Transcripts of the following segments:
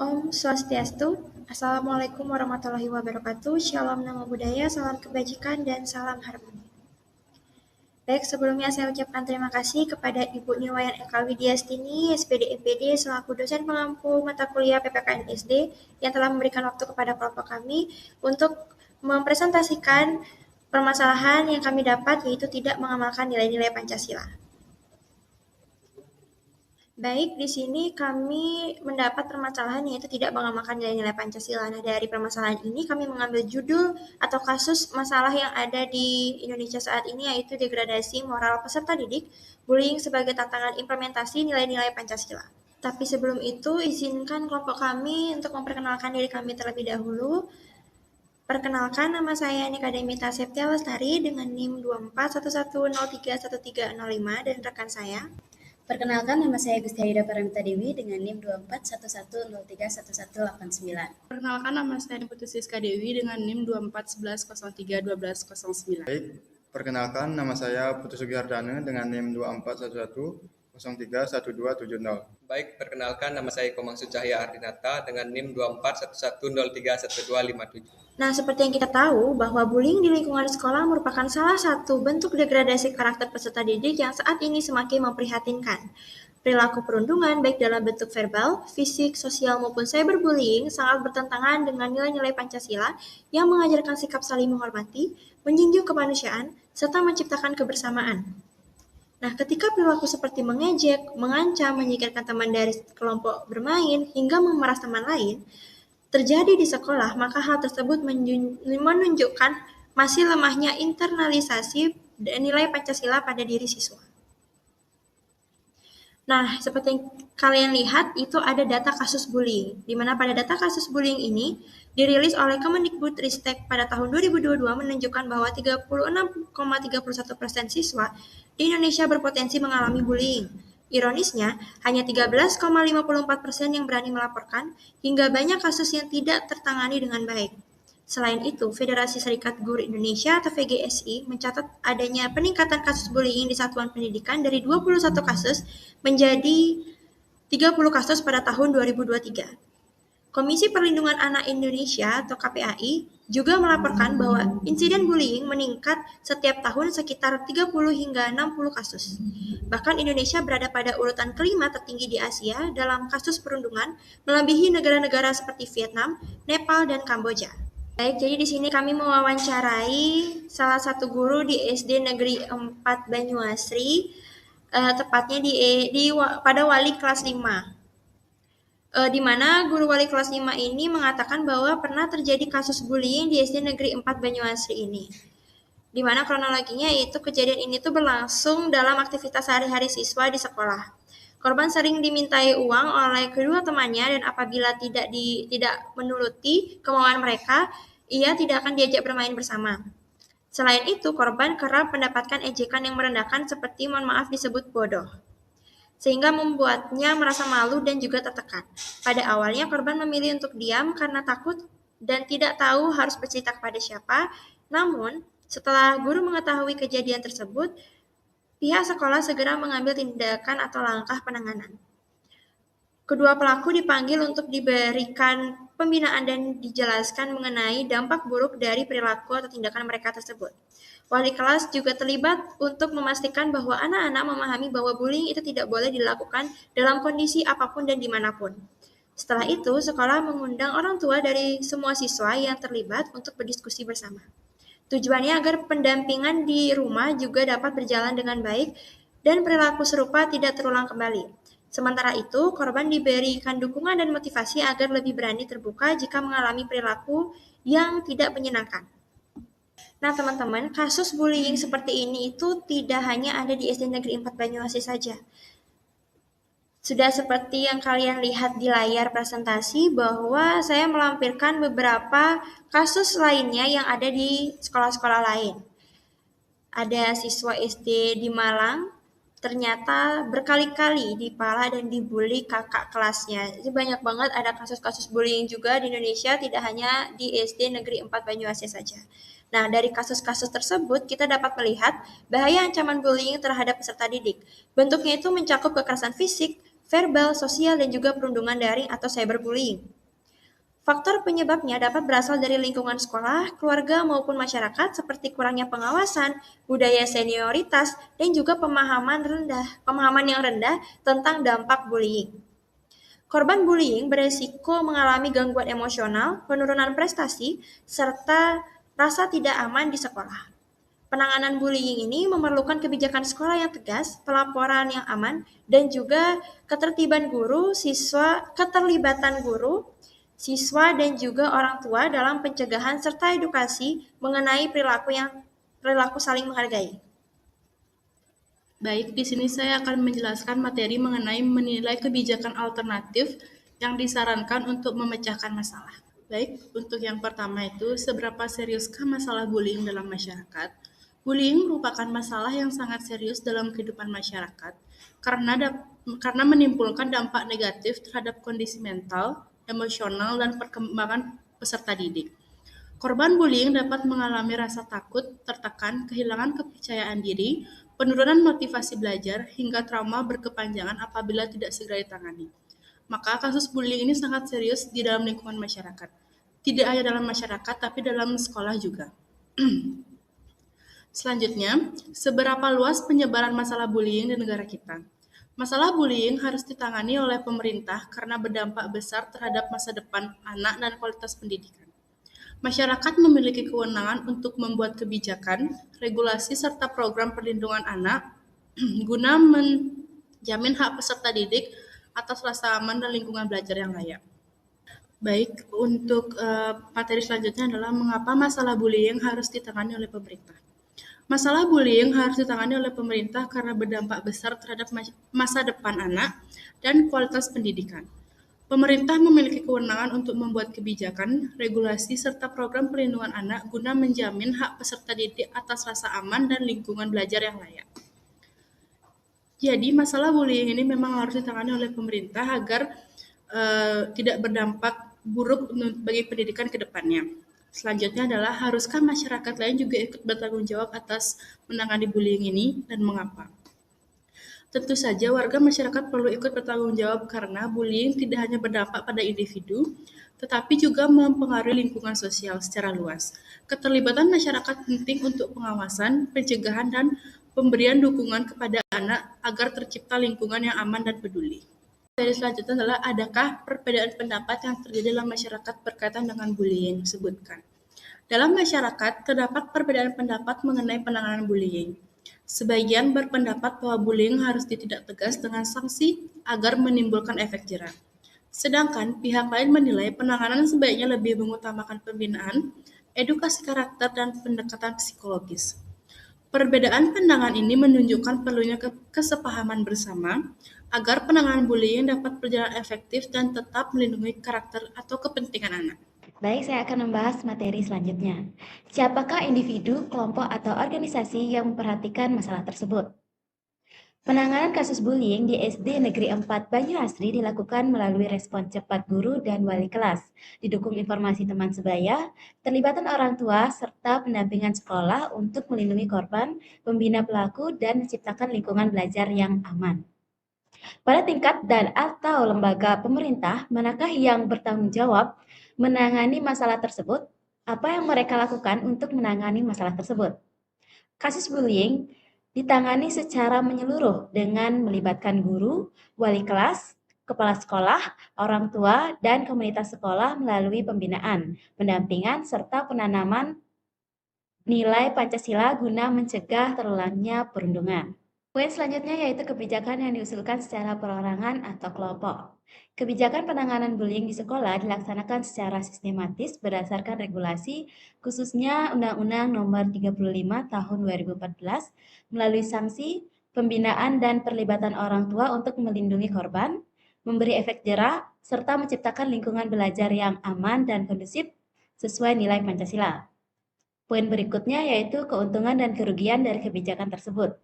Om Swastiastu, Assalamualaikum warahmatullahi wabarakatuh, Shalom Namo Buddhaya, salam kebajikan, dan salam harmoni. Baik, sebelumnya saya ucapkan terima kasih kepada Ibu Niwayan Eka Widiastini, SPD MPD, selaku dosen pengampu mata kuliah PPKN SD yang telah memberikan waktu kepada kelompok kami untuk mempresentasikan permasalahan yang kami dapat, yaitu tidak mengamalkan nilai-nilai Pancasila. Baik, di sini kami mendapat permasalahan yaitu tidak mengamalkan nilai-nilai Pancasila. Nah, dari permasalahan ini kami mengambil judul atau kasus masalah yang ada di Indonesia saat ini yaitu degradasi moral peserta didik, bullying sebagai tantangan implementasi nilai-nilai Pancasila. Tapi sebelum itu, izinkan kelompok kami untuk memperkenalkan diri kami terlebih dahulu. Perkenalkan, nama saya Nika Demita Septia Lestari dengan NIM 2411031305 dan rekan saya. Perkenalkan, nama saya Gusti Aida Paramita Dewi dengan NIM 2411031189. Perkenalkan, nama saya Putu Siska Dewi dengan NIM 2411031209. Baik, perkenalkan, nama saya Putu Sugihardana dengan NIM 2411031270. Baik, perkenalkan, nama saya Komangsu Cahya Ardinata dengan NIM 2411031257. Nah, seperti yang kita tahu bahwa bullying di lingkungan sekolah merupakan salah satu bentuk degradasi karakter peserta didik yang saat ini semakin memprihatinkan. Perilaku perundungan baik dalam bentuk verbal, fisik, sosial maupun cyberbullying sangat bertentangan dengan nilai-nilai Pancasila yang mengajarkan sikap saling menghormati, menjunjung kemanusiaan, serta menciptakan kebersamaan. Nah, ketika perilaku seperti mengejek, mengancam, menyingkirkan teman dari kelompok bermain, hingga memeras teman lain, terjadi di sekolah, maka hal tersebut menunjukkan masih lemahnya internalisasi nilai Pancasila pada diri siswa. Nah, seperti yang kalian lihat, itu ada data kasus bullying, di mana pada data kasus bullying ini dirilis oleh Kemendikbudristek pada tahun 2022 menunjukkan bahwa 36,31% siswa di Indonesia berpotensi mengalami bullying. Ironisnya, hanya 13,54% yang berani melaporkan, hingga banyak kasus yang tidak tertangani dengan baik. Selain itu, Federasi Serikat Guru Indonesia atau FGSI mencatat adanya peningkatan kasus bullying di satuan pendidikan dari 21 kasus menjadi 30 kasus pada tahun 2023. Komisi Perlindungan Anak Indonesia atau KPAI juga melaporkan bahwa insiden bullying meningkat setiap tahun sekitar 30 hingga 60 kasus. Bahkan Indonesia berada pada urutan kelima tertinggi di Asia dalam kasus perundungan, melebihi negara-negara seperti Vietnam, Nepal, dan Kamboja. Baik, jadi di sini kami mewawancarai salah satu guru di SD Negeri 4 Banyuasri, tepatnya pada wali kelas 5. Di mana guru wali kelas 5 ini mengatakan bahwa pernah terjadi kasus bullying di SD Negeri 4 Banyuasri ini. Di mana kronologinya yaitu kejadian ini tuh berlangsung dalam aktivitas sehari-hari siswa di sekolah. Korban sering dimintai uang oleh kedua temannya dan apabila tidak menuruti kemauan mereka, ia tidak akan diajak bermain bersama. Selain itu, korban kerap mendapatkan ejekan yang merendahkan seperti mohon maaf disebut bodoh, sehingga membuatnya merasa malu dan juga tertekan. Pada awalnya korban memilih untuk diam karena takut dan tidak tahu harus bercerita kepada siapa. Namun, setelah guru mengetahui kejadian tersebut, pihak sekolah segera mengambil tindakan atau langkah penanganan. Kedua pelaku dipanggil untuk diberikan pembinaan dan dijelaskan mengenai dampak buruk dari perilaku atau tindakan mereka tersebut. Wali kelas juga terlibat untuk memastikan bahwa anak-anak memahami bahwa bullying itu tidak boleh dilakukan dalam kondisi apapun dan dimanapun. Setelah itu, sekolah mengundang orang tua dari semua siswa yang terlibat untuk berdiskusi bersama. Tujuannya agar pendampingan di rumah juga dapat berjalan dengan baik dan perilaku serupa tidak terulang kembali. Sementara itu, korban diberikan dukungan dan motivasi agar lebih berani terbuka jika mengalami perilaku yang tidak menyenangkan. Nah, teman-teman, kasus bullying seperti ini itu tidak hanya ada di SD Negeri 4 Banyuasin saja. Sudah seperti yang kalian lihat di layar presentasi bahwa saya melampirkan beberapa kasus lainnya yang ada di sekolah-sekolah lain. Ada siswa SD di Malang ternyata berkali-kali dipala dan dibully kakak kelasnya. Jadi banyak banget ada kasus-kasus bullying juga di Indonesia, tidak hanya di SD Negeri 4 Banyuasin saja. Nah, dari kasus-kasus tersebut kita dapat melihat bahaya ancaman bullying terhadap peserta didik. Bentuknya itu mencakup kekerasan fisik, verbal, sosial, dan juga perundungan daring atau cyberbullying. Faktor penyebabnya dapat berasal dari lingkungan sekolah, keluarga, maupun masyarakat seperti kurangnya pengawasan, budaya senioritas, dan juga pemahaman yang rendah tentang dampak bullying. Korban bullying beresiko mengalami gangguan emosional, penurunan prestasi, serta rasa tidak aman di sekolah. Penanganan bullying ini memerlukan kebijakan sekolah yang tegas, pelaporan yang aman, dan juga keterlibatan guru, siswa, dan juga orang tua dalam pencegahan serta edukasi mengenai perilaku saling menghargai. Baik, di sini saya akan menjelaskan materi mengenai menilai kebijakan alternatif yang disarankan untuk memecahkan masalah. Baik, untuk yang pertama itu, seberapa seriuskah masalah bullying dalam masyarakat? Bullying merupakan masalah yang sangat serius dalam kehidupan masyarakat karena menimbulkan dampak negatif terhadap kondisi mental, emosional, dan perkembangan peserta didik. Korban bullying dapat mengalami rasa takut, tertekan, kehilangan kepercayaan diri, penurunan motivasi belajar, hingga trauma berkepanjangan apabila tidak segera ditangani. Maka kasus bullying ini sangat serius di dalam lingkungan masyarakat. Tidak hanya dalam masyarakat, tapi dalam sekolah juga. Selanjutnya, seberapa luas penyebaran masalah bullying di negara kita? Masalah bullying harus ditangani oleh pemerintah karena berdampak besar terhadap masa depan anak dan kualitas pendidikan. Masyarakat memiliki kewenangan untuk membuat kebijakan, regulasi, serta program perlindungan anak guna menjamin hak peserta didik atas rasa aman dan lingkungan belajar yang layak. Baik, untuk materi selanjutnya adalah mengapa masalah bullying harus ditangani oleh pemerintah. Masalah bullying harus ditangani oleh pemerintah karena berdampak besar terhadap masa depan anak dan kualitas pendidikan. Pemerintah memiliki kewenangan untuk membuat kebijakan, regulasi, serta program perlindungan anak guna menjamin hak peserta didik atas rasa aman dan lingkungan belajar yang layak. Jadi, masalah bullying ini memang harus ditangani oleh pemerintah agar tidak berdampak buruk bagi pendidikan ke depannya. Selanjutnya adalah, haruskah masyarakat lain juga ikut bertanggung jawab atas menangani bullying ini dan mengapa? Tentu saja warga masyarakat perlu ikut bertanggung jawab karena bullying tidak hanya berdampak pada individu, tetapi juga mempengaruhi lingkungan sosial secara luas. Keterlibatan masyarakat penting untuk pengawasan, pencegahan, dan pemberian dukungan kepada anak agar tercipta lingkungan yang aman dan peduli. Dari selanjutnya adalah, adakah perbedaan pendapat yang terjadi dalam masyarakat berkaitan dengan bullying? Sebutkan. Dalam masyarakat, terdapat perbedaan pendapat mengenai penanganan bullying. Sebagian berpendapat bahwa bullying harus ditindak tegas dengan sanksi agar menimbulkan efek jerah. Sedangkan pihak lain menilai penanganan sebaiknya lebih mengutamakan pembinaan, edukasi karakter, dan pendekatan psikologis. Perbedaan pandangan ini menunjukkan perlunya kesepahaman bersama agar penanganan bullying dapat berjalan efektif dan tetap melindungi karakter atau kepentingan anak. Baik, saya akan membahas materi selanjutnya. Siapakah individu, kelompok, atau organisasi yang memperhatikan masalah tersebut? Penanganan kasus bullying di SD Negeri 4 Banyuasri dilakukan melalui respon cepat guru dan wali kelas, didukung informasi teman sebaya, terlibatan orang tua, serta pendampingan sekolah untuk melindungi korban, pembina pelaku, dan menciptakan lingkungan belajar yang aman. Pada tingkat dan atau lembaga pemerintah, manakah yang bertanggung jawab menangani masalah tersebut? Apa yang mereka lakukan untuk menangani masalah tersebut? Kasus bullying ditangani secara menyeluruh dengan melibatkan guru, wali kelas, kepala sekolah, orang tua, dan komunitas sekolah melalui pembinaan, pendampingan, serta penanaman nilai Pancasila guna mencegah terulangnya perundungan. Poin selanjutnya yaitu kebijakan yang diusulkan secara perorangan atau kelompok. Kebijakan penanganan bullying di sekolah dilaksanakan secara sistematis berdasarkan regulasi, khususnya Undang-Undang Nomor 35 Tahun 2014, melalui sanksi, pembinaan, dan perlibatan orang tua untuk melindungi korban, memberi efek jerah, serta menciptakan lingkungan belajar yang aman dan kondusif sesuai nilai Pancasila. Poin berikutnya yaitu keuntungan dan kerugian dari kebijakan tersebut.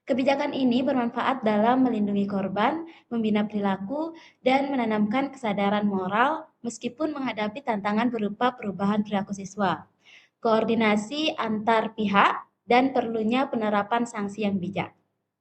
Kebijakan ini bermanfaat dalam melindungi korban, membina perilaku, dan menanamkan kesadaran moral meskipun menghadapi tantangan berupa perubahan perilaku siswa, koordinasi antar pihak, dan perlunya penerapan sanksi yang bijak.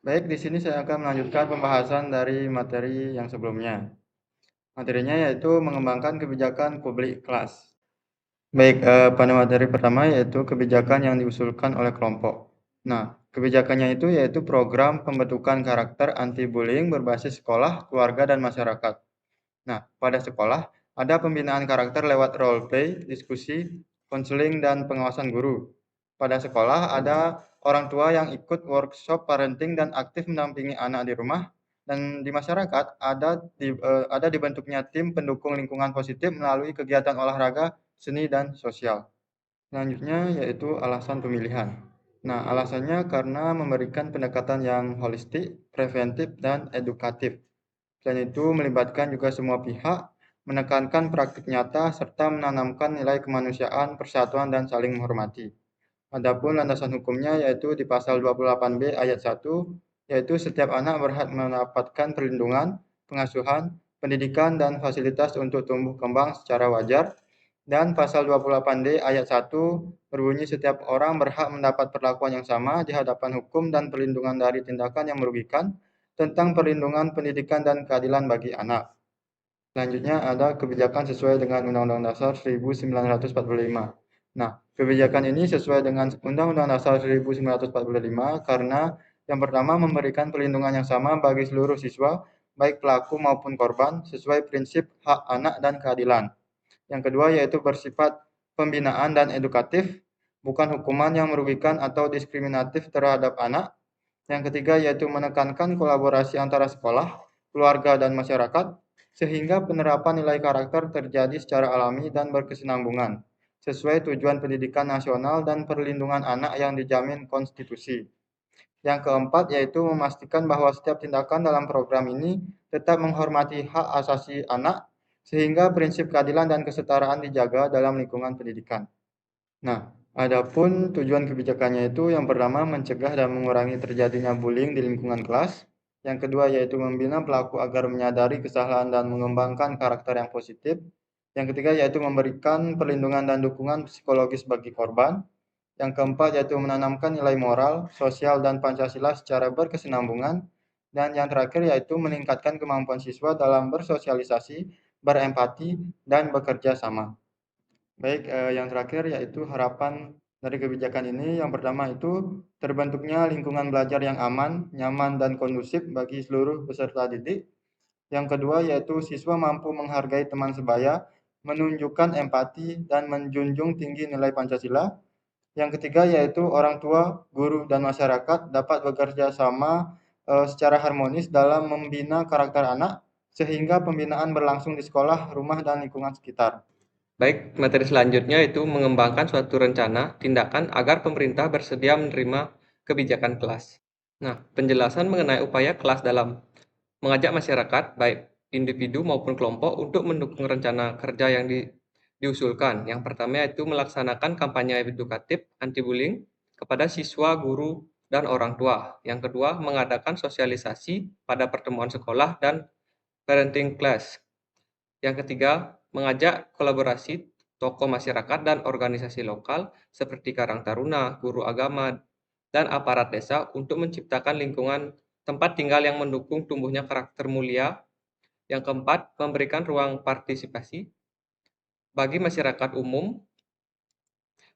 Baik, di sini saya akan melanjutkan pembahasan dari materi yang sebelumnya. Materinya yaitu mengembangkan kebijakan publik kelas. Baik, pada materi pertama yaitu kebijakan yang diusulkan oleh kelompok. Nah, kebijakannya itu yaitu program pembentukan karakter anti-bullying berbasis sekolah, keluarga, dan masyarakat. Nah, pada sekolah ada pembinaan karakter lewat role play, diskusi, konseling, dan pengawasan guru. Pada sekolah ada orang tua yang ikut workshop parenting dan aktif mendampingi anak di rumah. Dan di masyarakat ada dibentuknya tim pendukung lingkungan positif melalui kegiatan olahraga, seni, dan sosial. Selanjutnya yaitu alasan pemilihan. Nah, alasannya karena memberikan pendekatan yang holistik, preventif, dan edukatif. Selain itu melibatkan juga semua pihak, menekankan praktik nyata, serta menanamkan nilai kemanusiaan, persatuan, dan saling menghormati. Adapun landasan hukumnya yaitu di pasal 28B ayat 1, yaitu setiap anak berhak mendapatkan perlindungan, pengasuhan, pendidikan, dan fasilitas untuk tumbuh kembang secara wajar. Dan pasal 28D ayat 1 berbunyi setiap orang berhak mendapat perlakuan yang sama di hadapan hukum dan perlindungan dari tindakan yang merugikan tentang perlindungan pendidikan dan keadilan bagi anak. Selanjutnya ada kebijakan sesuai dengan Undang-Undang Dasar 1945. Nah, kebijakan ini sesuai dengan Undang-Undang Dasar 1945 karena yang pertama memberikan perlindungan yang sama bagi seluruh siswa, baik pelaku maupun korban, sesuai prinsip hak anak dan keadilan. Yang kedua yaitu bersifat pembinaan dan edukatif, bukan hukuman yang merugikan atau diskriminatif terhadap anak. Yang ketiga yaitu menekankan kolaborasi antara sekolah, keluarga, dan masyarakat, sehingga penerapan nilai karakter terjadi secara alami dan berkesinambungan, sesuai tujuan pendidikan nasional dan perlindungan anak yang dijamin konstitusi. Yang keempat yaitu memastikan bahwa setiap tindakan dalam program ini tetap menghormati hak asasi anak, sehingga prinsip keadilan dan kesetaraan dijaga dalam lingkungan pendidikan. Nah, adapun tujuan kebijakannya itu yang pertama mencegah dan mengurangi terjadinya bullying di lingkungan kelas. Yang kedua yaitu membina pelaku agar menyadari kesalahan dan mengembangkan karakter yang positif. Yang ketiga yaitu memberikan perlindungan dan dukungan psikologis bagi korban. Yang keempat yaitu menanamkan nilai moral, sosial, dan Pancasila secara berkesinambungan. Dan yang terakhir yaitu meningkatkan kemampuan siswa dalam bersosialisasi, berempati, dan bekerja sama. Baik, yang terakhir yaitu harapan dari kebijakan ini. Yang pertama itu terbentuknya lingkungan belajar yang aman, nyaman, dan kondusif bagi seluruh peserta didik. Yang kedua yaitu siswa mampu menghargai teman sebaya, menunjukkan empati, dan menjunjung tinggi nilai Pancasila. Yang ketiga yaitu orang tua, guru, dan masyarakat dapat bekerja sama secara harmonis dalam membina karakter anak, sehingga pembinaan berlangsung di sekolah, rumah, dan lingkungan sekitar. Baik, materi selanjutnya itu mengembangkan suatu rencana tindakan agar pemerintah bersedia menerima kebijakan kelas. Nah, penjelasan mengenai upaya kelas dalam mengajak masyarakat, baik individu maupun kelompok, untuk mendukung rencana kerja yang diusulkan. Yang pertama yaitu melaksanakan kampanye edukatif anti-bullying kepada siswa, guru, dan orang tua. Yang kedua, mengadakan sosialisasi pada pertemuan sekolah dan parenting class. Yang ketiga, mengajak kolaborasi tokoh masyarakat dan organisasi lokal seperti Karang Taruna, guru agama, dan aparat desa untuk menciptakan lingkungan tempat tinggal yang mendukung tumbuhnya karakter mulia. Yang keempat, memberikan ruang partisipasi bagi masyarakat umum,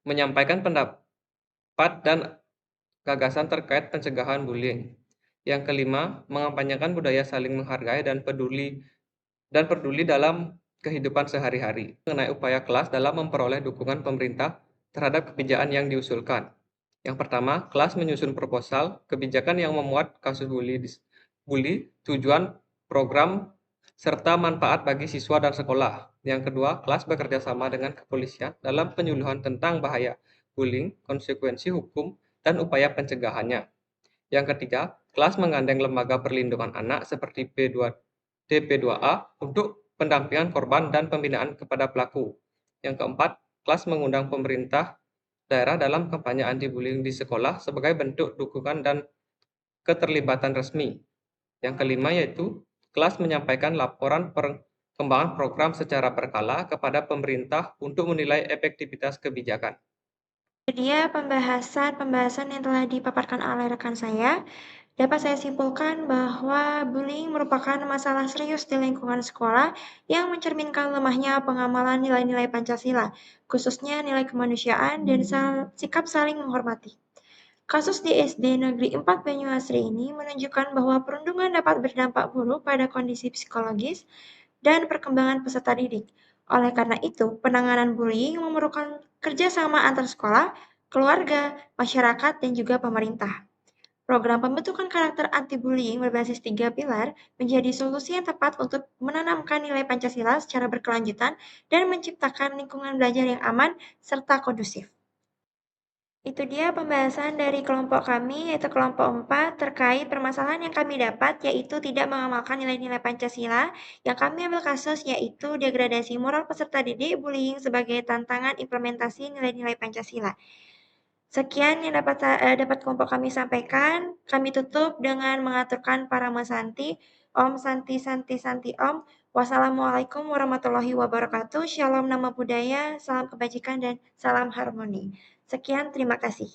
menyampaikan pendapat dan gagasan terkait pencegahan bullying. Yang kelima, mengampanyekan budaya saling menghargai dan peduli dalam kehidupan sehari-hari. Mengenai upaya kelas dalam memperoleh dukungan pemerintah terhadap kebijakan yang diusulkan. Yang pertama, kelas menyusun proposal kebijakan yang memuat kasus bully, tujuan program, serta manfaat bagi siswa dan sekolah. Yang kedua, kelas bekerja sama dengan kepolisian dalam penyuluhan tentang bahaya bullying, konsekuensi hukum, dan upaya pencegahannya. Yang ketiga, kelas menggandeng lembaga perlindungan anak seperti DP2A untuk pendampingan korban dan pembinaan kepada pelaku. Yang keempat, kelas mengundang pemerintah daerah dalam kampanye anti-bullying di sekolah sebagai bentuk dukungan dan keterlibatan resmi. Yang kelima yaitu kelas menyampaikan laporan perkembangan program secara berkala kepada pemerintah untuk menilai efektivitas kebijakan. Itu dia pembahasan yang telah dipaparkan oleh rekan saya. Dapat saya simpulkan bahwa bullying merupakan masalah serius di lingkungan sekolah yang mencerminkan lemahnya pengamalan nilai-nilai Pancasila, khususnya nilai kemanusiaan dan sikap saling menghormati. Kasus di SD Negeri 4 Banyuasri ini menunjukkan bahwa perundungan dapat berdampak buruk pada kondisi psikologis dan perkembangan peserta didik. Oleh karena itu, penanganan bullying memerlukan kerjasama antar sekolah, keluarga, masyarakat, dan juga pemerintah. Program pembentukan karakter anti-bullying berbasis 3 pilar menjadi solusi yang tepat untuk menanamkan nilai Pancasila secara berkelanjutan dan menciptakan lingkungan belajar yang aman serta kondusif. Itu dia pembahasan dari kelompok kami, yaitu kelompok 4, terkait permasalahan yang kami dapat, yaitu tidak mengamalkan nilai-nilai Pancasila. Yang kami ambil kasus yaitu degradasi moral peserta didik, bullying sebagai tantangan implementasi nilai-nilai Pancasila. Sekian yang dapat kelompok kami sampaikan. Kami tutup dengan mengaturkan para Santi. Om Santi Santi Santi Om. Wassalamualaikum warahmatullahi wabarakatuh. Shalom nama budaya, salam kebajikan dan salam harmoni. Sekian, terima kasih.